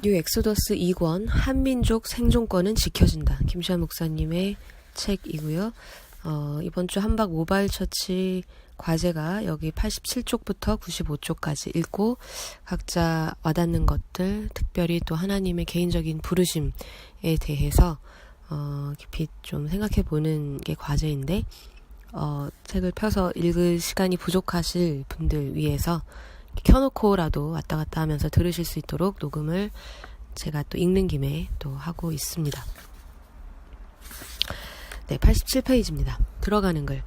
뉴 엑소더스 2권 한민족 생존권은 지켜진다. 김시환 목사님의 책이고요. 이번 주 한박 모바일 처치 과제가 여기 87쪽부터 95쪽까지 읽고 각자 와닿는 것들, 특별히 또 하나님의 개인적인 부르심에 대해서 깊이 좀 생각해보는 게 과제인데 책을 펴서 읽을 시간이 부족하실 분들 위해서 켜놓고라도 왔다 갔다 하면서 들으실 수 있도록 녹음을 제가 또 읽는 김에 또 하고 있습니다. 네, 87페이지입니다. 들어가는 글.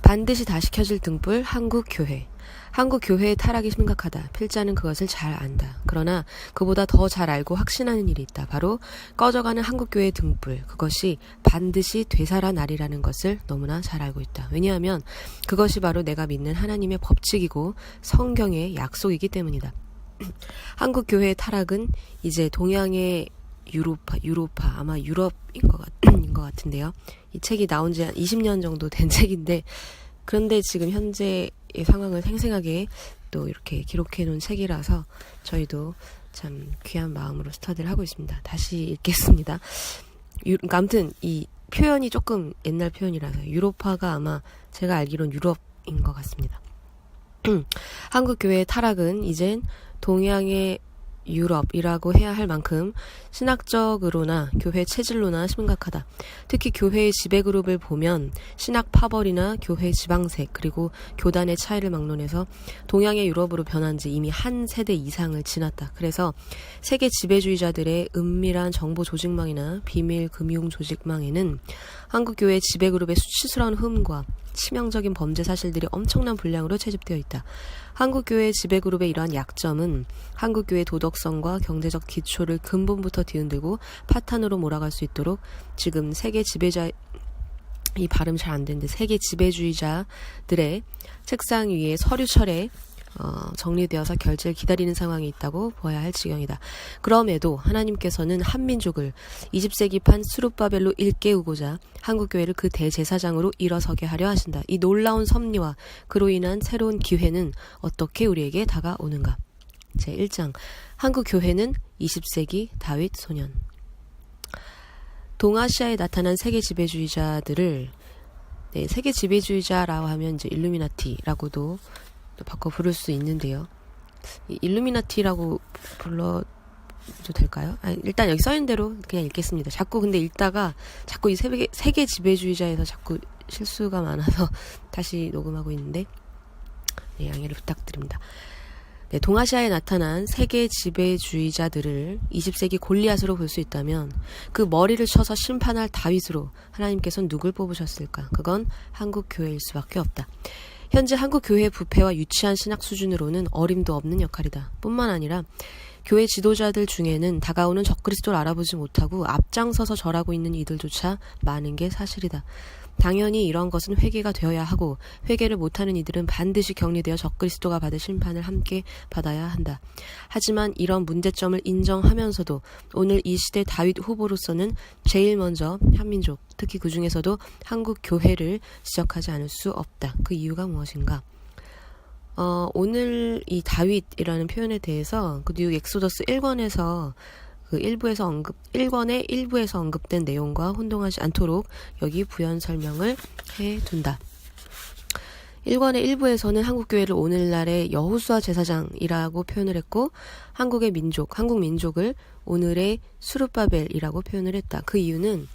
반드시 다시 켜질 등불 한국교회. 한국교회의 타락이 심각하다. 필자는 그것을 잘 안다. 그러나 그보다 더 잘 알고 확신하는 일이 있다. 바로 꺼져가는 한국교회의 등불. 그것이 반드시 되살아나리라는 것을 너무나 잘 알고 있다. 왜냐하면 그것이 바로 내가 믿는 하나님의 법칙이고 성경의 약속이기 때문이다. 한국교회의 타락은 이제 동양의 유로파 아마 유럽인 것 같은데요. 이 책이 나온 지 한 20년 정도 된 책인데 그런데 지금 현재의 상황을 생생하게 또 이렇게 기록해 놓은 책이라서 저희도 참 귀한 마음으로 스터디를 하고 있습니다. 다시 읽겠습니다. 그러니까 아무튼 이 표현이 조금 옛날 표현이라서 유로파가 아마 제가 알기론 유럽인 것 같습니다. 한국교회의 타락은 이젠 동양의 유럽이라고 해야 할 만큼 신학적으로나 교회 체질로나 심각하다. 특히 교회의 지배그룹을 보면 신학 파벌이나 교회 지방색 그리고 교단의 차이를 막론해서 동양의 유럽으로 변한 지 이미 한 세대 이상을 지났다. 그래서 세계 지배주의자들의 은밀한 정보 조직망이나 비밀 금융 조직망에는 한국교회 지배그룹의 수치스러운 흠과 치명적인 범죄 사실들이 엄청난 분량으로 채집되어 있다. 한국교회 지배그룹의 이러한 약점은 한국교회 도덕성과 경제적 기초를 근본부터 뒤흔들고 파탄으로 몰아갈 수 있도록 지금 세계 지배자 이 발음 잘 안 되는데 세계 지배주의자들의 책상 위에 서류철에 정리되어서 결제를 기다리는 상황이 있다고 보아야 할 지경이다. 그럼에도 하나님께서는 한민족을 20세기판 수룹바벨로 일깨우고자 한국교회를 그 대제사장으로 일어서게 하려 하신다. 이 놀라운 섭리와 그로 인한 새로운 기회는 어떻게 우리에게 다가오는가? 제1장 한국교회는 20세기 다윗 소년. 동아시아에 나타난 세계 지배주의자들을 세계 지배주의자라고 하면 이제 일루미나티라고도 또 바꿔 부를 수 있는데요. 일루미나티라고 불러도 될까요? 일단 여기 써있는 대로 그냥 읽겠습니다. 자꾸 근데 읽다가 자꾸 이 세계 지배주의자에서 자꾸 실수가 많아서 다시 녹음하고 있는데 양해를 부탁드립니다. 네, 동아시아에 나타난 세계 지배주의자들을 20세기 골리앗으로 볼 수 있다면 그 머리를 쳐서 심판할 다윗으로 하나님께서는 누굴 뽑으셨을까? 그건 한국교회일 수밖에 없다. 현재 한국교회의 부패와 유치한 신학 수준으로는 어림도 없는 역할이다. 뿐만 아니라 교회 지도자들 중에는 다가오는 적그리스도를 알아보지 못하고 앞장서서 절하고 있는 이들조차 많은 게 사실이다. 당연히 이런 것은 회개가 되어야 하고 회개를 못하는 이들은 반드시 격리되어 적그리스도가 받을 심판을 함께 받아야 한다. 하지만 이런 문제점을 인정하면서도 오늘 이 시대 다윗 후보로서는 제일 먼저 한민족, 특히 그 중에서도 한국 교회를 지적하지 않을 수 없다. 그 이유가 무엇인가? 오늘 이 다윗이라는 표현에 대해서 그 뉴 엑소더스 1권에서 그 1권의 일부에서 언급된 내용과 혼동하지 않도록 여기 부연 설명을 해둔다. 1권의 일부에서는 한국교회를 오늘날의 여호수아 제사장이라고 표현을 했고 한국 민족을 오늘의 수룹바벨이라고 표현을 했다. 그 이유는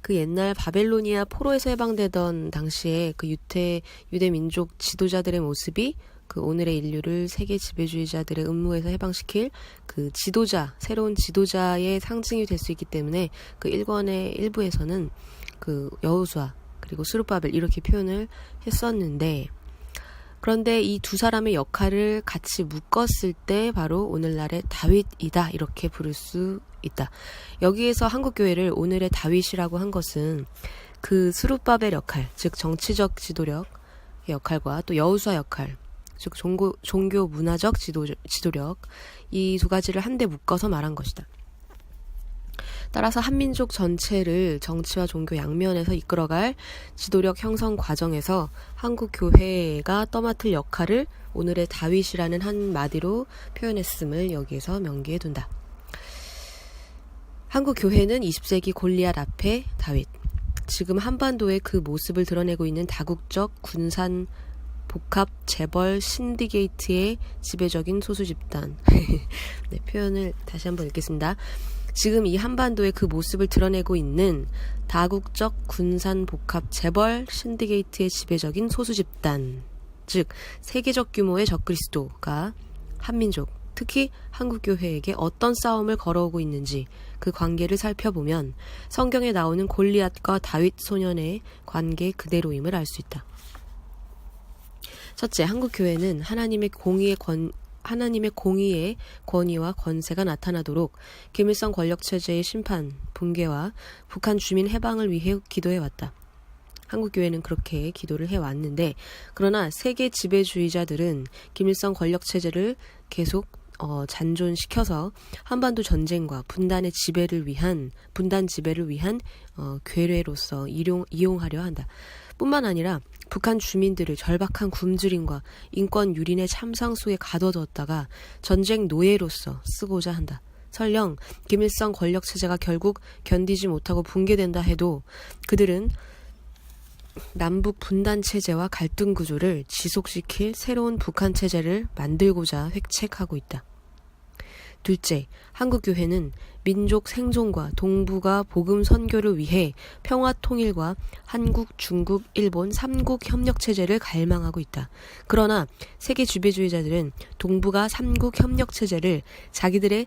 그 옛날 바벨로니아 포로에서 해방되던 당시에 그 유대 민족 지도자들의 모습이 그 오늘의 인류를 세계 지배주의자들의 음모에서 해방시킬 그 새로운 지도자의 상징이 될 수 있기 때문에 그 1권의 일부에서는 그 여호수아 그리고 스룹바벨 이렇게 표현을 했었는데 그런데 이 두 사람의 역할을 같이 묶었을 때 바로 오늘날의 다윗이다 이렇게 부를 수 있다. 여기에서 한국교회를 오늘의 다윗이라고 한 것은 그 스룹바벨 역할, 즉 정치적 지도력의 역할과 또 여호수아 역할 즉 종교 문화적 지도력 이 두 가지를 한데 묶어서 말한 것이다. 따라서 한민족 전체를 정치와 종교 양면에서 이끌어갈 지도력 형성 과정에서 한국교회가 떠맡을 역할을 오늘의 다윗이라는 한마디로 표현했음을 여기에서 명기해 둔다. 한국 교회는 20세기 골리앗 앞에 다윗. 지금 한반도의 그 모습을 드러내고 있는 다국적 군산 복합 재벌 신디게이트의 지배적인 소수 집단. 네, 표현을 다시 한번 읽겠습니다. 지금 이 한반도의 그 모습을 드러내고 있는 다국적 군산 복합 재벌 신디게이트의 지배적인 소수 집단. 즉 세계적 규모의 적그리스도가 한민족, 특히 한국교회에게 어떤 싸움을 걸어오고 있는지 그 관계를 살펴보면 성경에 나오는 골리앗과 다윗 소년의 관계 그대로임을 알 수 있다. 첫째, 한국교회는 하나님의 공의의 권위와 권세가 나타나도록 김일성 권력체제의 심판, 붕괴와 북한 주민 해방을 위해 기도해왔다. 한국교회는 그렇게 기도를 해왔는데, 그러나 세계 지배주의자들은 김일성 권력체제를 계속 잔존시켜서 한반도 전쟁과 분단 지배를 위한 괴뢰로서 이용하려 한다. 뿐만 아니라 북한 주민들을 절박한 굶주림과 인권 유린의 참상 속에 가둬뒀다가 전쟁 노예로서 쓰고자 한다. 설령 김일성 권력체제가 결국 견디지 못하고 붕괴된다 해도 그들은 남북 분단 체제와 갈등 구조를 지속시킬 새로운 북한 체제를 만들고자 획책하고 있다. 둘째, 한국교회는 민족 생존과 동북아 복음 선교를 위해 평화 통일과 한국, 중국, 일본 3국 협력 체제를 갈망하고 있다. 그러나 세계 지배주의자들은 동북아 3국 협력 체제를 자기들의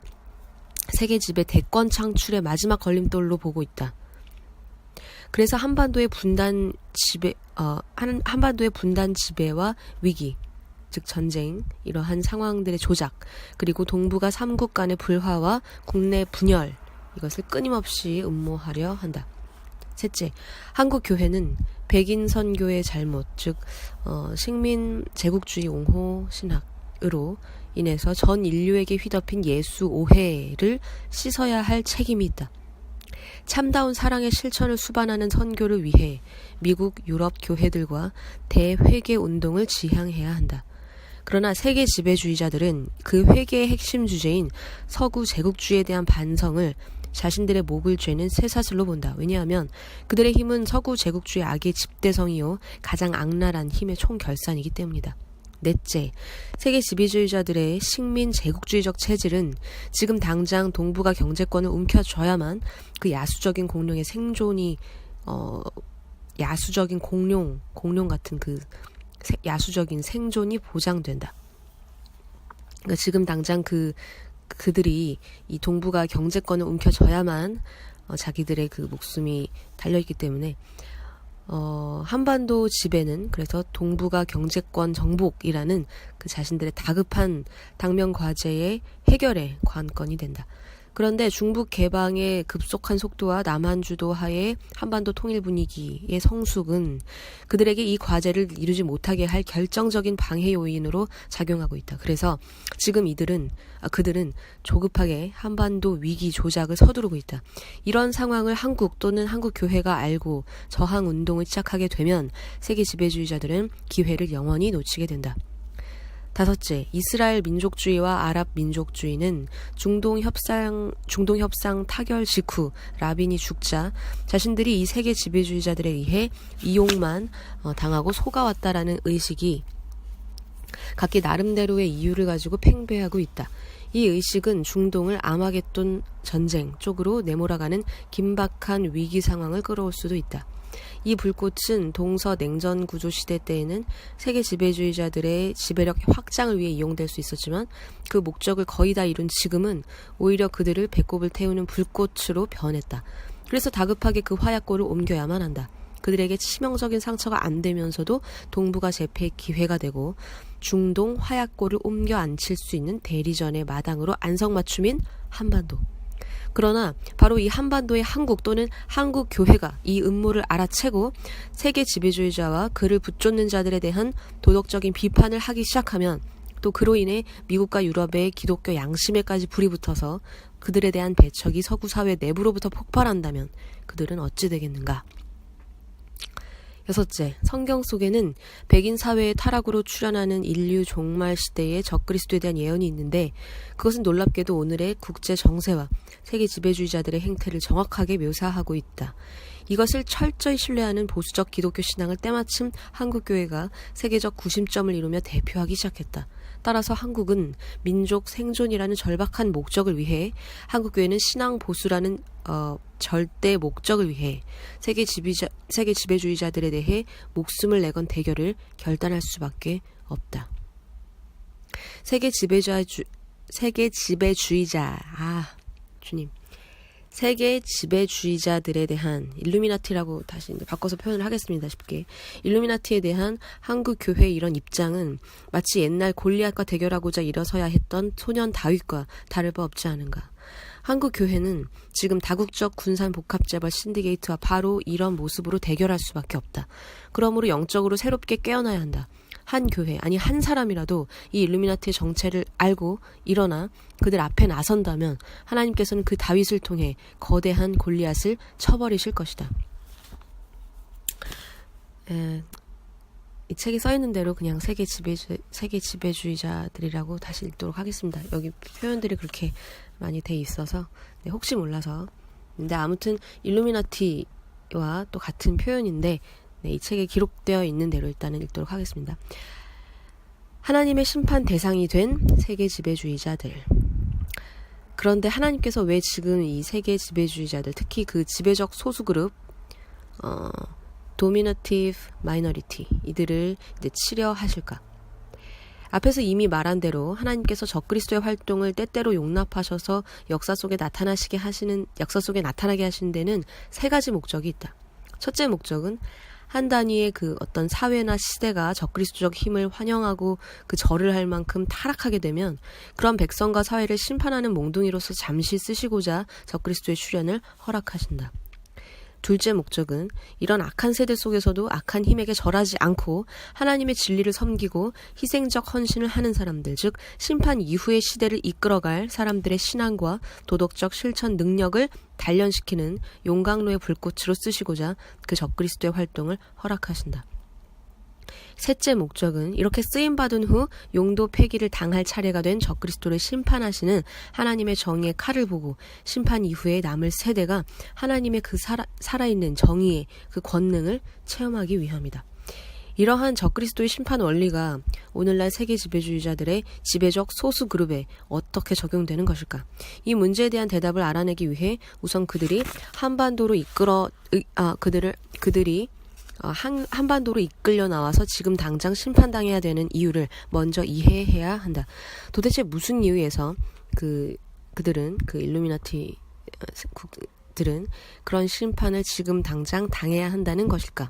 세계 지배 대권 창출의 마지막 걸림돌로 보고 있다. 그래서 한반도의 분단 지배와 위기, 즉 전쟁, 이러한 상황들의 조작, 그리고 동북아 3국 간의 불화와 국내 분열, 이것을 끊임없이 음모하려 한다. 셋째, 한국 교회는 백인 선교의 잘못, 즉 식민 제국주의 옹호 신학으로 인해서 전 인류에게 휘덮인 예수 오해를 씻어야 할 책임이 있다. 참다운 사랑의 실천을 수반하는 선교를 위해 미국, 유럽 교회들과 대회개 운동을 지향해야 한다. 그러나 세계 지배주의자들은 그 회개의 핵심 주제인 서구 제국주의에 대한 반성을 자신들의 목을 죄는 쇠사슬로 본다. 왜냐하면 그들의 힘은 서구 제국주의 악의 집대성이요 가장 악랄한 힘의 총결산이기 때문이다. 넷째, 세계 지배주의자들의 식민 제국주의적 체질은 지금 당장 동북아 경제권을 움켜줘야만 그 야수적인 공룡의 생존이 야수적인 공룡 같은 그 야수적인 생존이 보장된다. 그러니까 지금 당장 그들이 이 동북아 경제권을 움켜줘야만 자기들의 그 목숨이 달려있기 때문에 한반도 지배는 그래서 동북아 경제권 정복이라는 그 자신들의 다급한 당면 과제의 해결의 관건이 된다. 그런데 중북 개방의 급속한 속도와 남한 주도하에 한반도 통일 분위기의 성숙은 그들에게 이 과제를 이루지 못하게 할 결정적인 방해 요인으로 작용하고 있다. 그래서 지금 그들은 조급하게 한반도 위기 조작을 서두르고 있다. 이런 상황을 한국 또는 한국 교회가 알고 저항 운동을 시작하게 되면 세계 지배주의자들은 기회를 영원히 놓치게 된다. 다섯째, 이스라엘 민족주의와 아랍 민족주의는 중동 협상 타결 직후 라빈이 죽자 자신들이 이 세계 지배주의자들에 의해 이용만 당하고 속아왔다라는 의식이 각기 나름대로의 이유를 가지고 팽배하고 있다. 이 의식은 중동을 아마겟돈 전쟁 쪽으로 내몰아가는 긴박한 위기 상황을 끌어올 수도 있다. 이 불꽃은 동서냉전 구조 시대 때에는 세계 지배주의자들의 지배력 확장을 위해 이용될 수 있었지만 그 목적을 거의 다 이룬 지금은 오히려 그들을 배꼽을 태우는 불꽃으로 변했다. 그래서 다급하게 그 화약고를 옮겨야만 한다. 그들에게 치명적인 상처가 안 되면서도 동북아 재패의 기회가 되고 중동 화약고를 옮겨 앉힐 수 있는 대리전의 마당으로 안성맞춤인 한반도. 그러나 바로 이 한반도의 한국 또는 한국 교회가 이 음모를 알아채고 세계 지배주의자와 그를 붙쫓는 자들에 대한 도덕적인 비판을 하기 시작하면 또 그로 인해 미국과 유럽의 기독교 양심에까지 불이 붙어서 그들에 대한 배척이 서구 사회 내부로부터 폭발한다면 그들은 어찌 되겠는가? 6째, 성경 속에는 백인 사회의 타락으로 출현하는 인류 종말 시대의 적그리스도에 대한 예언이 있는데 그것은 놀랍게도 오늘의 국제 정세와 세계 지배주의자들의 행태를 정확하게 묘사하고 있다. 이것을 철저히 신뢰하는 보수적 기독교 신앙을 때마침 한국교회가 세계적 구심점을 이루며 대표하기 시작했다. 따라서 한국은 민족 생존이라는 절박한 목적을 위해, 한국교회는 신앙 보수라는 절대 목적을 위해 세계 지배주의자들에 대해 목숨을 내건 대결을 결단할 수밖에 없다. 세계 지배주의자들에 대한 일루미나티라고 다시 이제 바꿔서 표현을 하겠습니다. 쉽게. 일루미나티에 대한 한국 교회의 이런 입장은 마치 옛날 골리앗과 대결하고자 일어서야 했던 소년 다윗과 다를 바 없지 않은가. 한국 교회는 지금 다국적 군산 복합재벌 신디게이트와 바로 이런 모습으로 대결할 수밖에 없다. 그러므로 영적으로 새롭게 깨어나야 한다. 한 교회, 아니 한 사람이라도 이 일루미나티의 정체를 알고 일어나 그들 앞에 나선다면 하나님께서는 그 다윗을 통해 거대한 골리앗을 쳐버리실 것이다. 이 책에 써있는 대로 그냥 세계 지배주의자들이라고 다시 읽도록 하겠습니다. 여기 표현들이 그렇게 많이 돼 있어서 혹시 몰라서. 근데 아무튼 일루미나티와 또 같은 표현인데 이 책에 기록되어 있는 대로 일단은 읽도록 하겠습니다. 하나님의 심판 대상이 된 세계 지배주의자들. 그런데 하나님께서 왜 지금 이 세계 지배주의자들, 특히 그 지배적 소수그룹, dominative minority, 이들을 이제 치려 하실까? 앞에서 이미 말한 대로 하나님께서 적그리스도의 활동을 때때로 용납하셔서 역사 속에 나타나게 하시는 데는 세 가지 목적이 있다. 첫째 목적은 한 단위의 그 어떤 사회나 시대가 적그리스도적 힘을 환영하고 그 절을 할 만큼 타락하게 되면 그런 백성과 사회를 심판하는 몽둥이로서 잠시 쓰시고자 적그리스도의 출현을 허락하신다. 둘째 목적은 이런 악한 세대 속에서도 악한 힘에게 절하지 않고 하나님의 진리를 섬기고 희생적 헌신을 하는 사람들, 즉 심판 이후의 시대를 이끌어갈 사람들의 신앙과 도덕적 실천 능력을 단련시키는 용광로의 불꽃으로 쓰시고자 그 적그리스도의 활동을 허락하신다. 셋째 목적은 이렇게 쓰임받은 후 용도 폐기를 당할 차례가 된 적그리스도를 심판하시는 하나님의 정의의 칼을 보고 심판 이후에 남을 세대가 하나님의 그 살아있는 정의의 그 권능을 체험하기 위함이다. 이러한 적그리스도의 심판 원리가 오늘날 세계 지배주의자들의 지배적 소수 그룹에 어떻게 적용되는 것일까? 이 문제에 대한 대답을 알아내기 위해 우선 그들이 한반도로 한반도로 이끌려 나와서 지금 당장 심판당해야 되는 이유를 먼저 이해해야 한다. 도대체 무슨 이유에서 그들은 그 일루미나티들은 그런 심판을 지금 당장 당해야 한다는 것일까?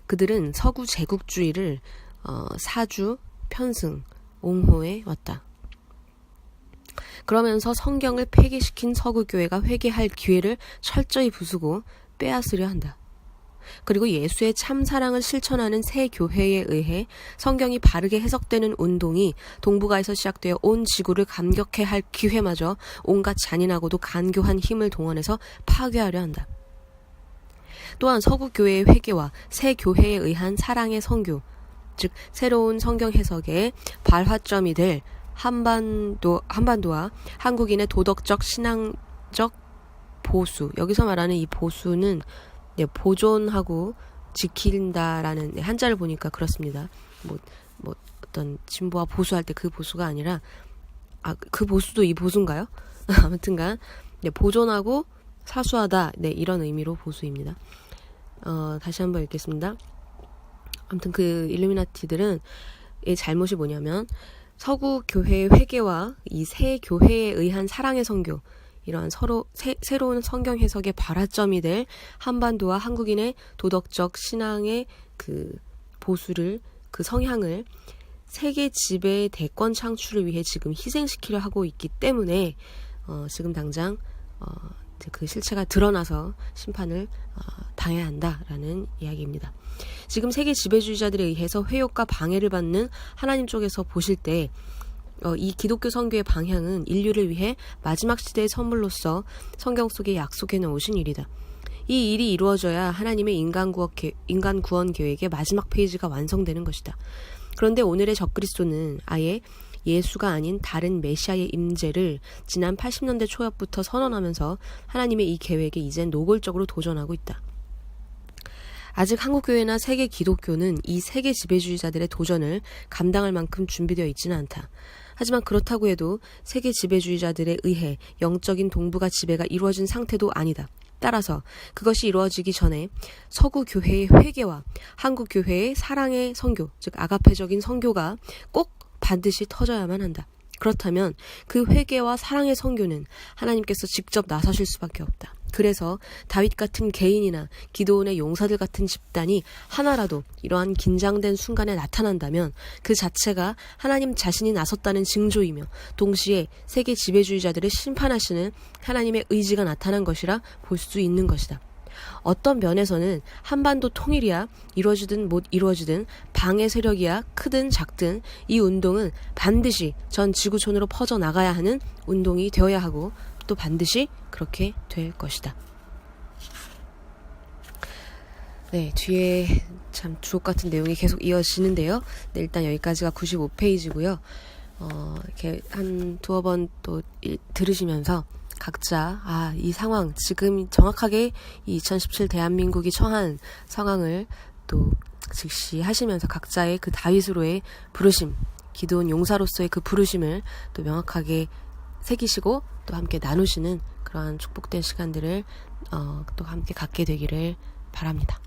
그들은 서구 제국주의를 사주, 편승, 옹호해 왔다. 그러면서 성경을 폐기시킨 서구 교회가 회개할 기회를 철저히 부수고 빼앗으려 한다. 그리고 예수의 참 사랑을 실천하는 새 교회에 의해 성경이 바르게 해석되는 운동이 동북아에서 시작되어 온 지구를 감격해 할 기회마저 온갖 잔인하고도 간교한 힘을 동원해서 파괴하려 한다. 또한 서구 교회의 회개와 새 교회에 의한 사랑의 선교, 즉 새로운 성경 해석의 발화점이 될 한반도와 한국인의 도덕적 신앙적 보수, 여기서 말하는 이 보수는 보존하고 지킨다라는 한자를 보니까 그렇습니다. 뭐 어떤 진보와 보수할 때 그 보수가 아니라 그 보수도 이 보수인가요? 아무튼간 보존하고 사수하다, 이런 의미로 보수입니다. 다시 한번 읽겠습니다. 아무튼 그 일루미나티들은 의 잘못이 뭐냐면 서구 교회의 회개와 이 새 교회에 의한 사랑의 선교, 이러한 새로운 성경 해석의 발화점이 될 한반도와 한국인의 도덕적 신앙의 그 보수를, 그 성향을 세계 지배의 대권 창출을 위해 지금 희생시키려 하고 있기 때문에 지금 당장 그 실체가 드러나서 심판을 당해야 한다라는 이야기입니다. 지금 세계 지배주의자들에 의해서 회욕과 방해를 받는 하나님 쪽에서 보실 때 이 기독교 선교의 방향은 인류를 위해 마지막 시대의 선물로서 성경 속에 약속해 놓으신 일이다. 이 일이 이루어져야 하나님의 인간 구원 계획의 마지막 페이지가 완성되는 것이다. 그런데 오늘의 적그리스도는 아예 예수가 아닌 다른 메시아의 임재를 지난 80년대 초엽부터 선언하면서 하나님의 이 계획에 이젠 노골적으로 도전하고 있다. 아직 한국교회나 세계 기독교는 이 세계 지배주의자들의 도전을 감당할 만큼 준비되어 있지는 않다. 하지만 그렇다고 해도 세계 지배주의자들에 의해 영적인 동북아 지배가 이루어진 상태도 아니다. 따라서 그것이 이루어지기 전에 서구 교회의 회개와 한국 교회의 사랑의 선교, 즉 아가페적인 선교가 꼭 반드시 터져야만 한다. 그렇다면 그 회개와 사랑의 선교는 하나님께서 직접 나서실 수밖에 없다. 그래서 다윗 같은 개인이나 기도원의 용사들 같은 집단이 하나라도 이러한 긴장된 순간에 나타난다면 그 자체가 하나님 자신이 나섰다는 징조이며 동시에 세계 지배주의자들을 심판하시는 하나님의 의지가 나타난 것이라 볼 수 있는 것이다. 어떤 면에서는 한반도 통일이야 이루어지든 못 이루어지든 방해 세력이야 크든 작든 이 운동은 반드시 전 지구촌으로 퍼져나가야 하는 운동이 되어야 하고 또 반드시 그렇게 될 것이다. 네, 뒤에 참 주옥 같은 내용이 계속 이어지는데요. 네, 일단 여기까지가 95페이지고요. 이렇게 한 두어 번 또 들으시면서 각자 이 상황 지금 정확하게 2017 대한민국이 처한 상황을 또 직시하시면서 각자의 그 다윗으로의 부르심, 기도원 용사로서의 그 부르심을 또 명확하게 새기시고 또 함께 나누시는 그러한 축복된 시간들을 또 함께 갖게 되기를 바랍니다.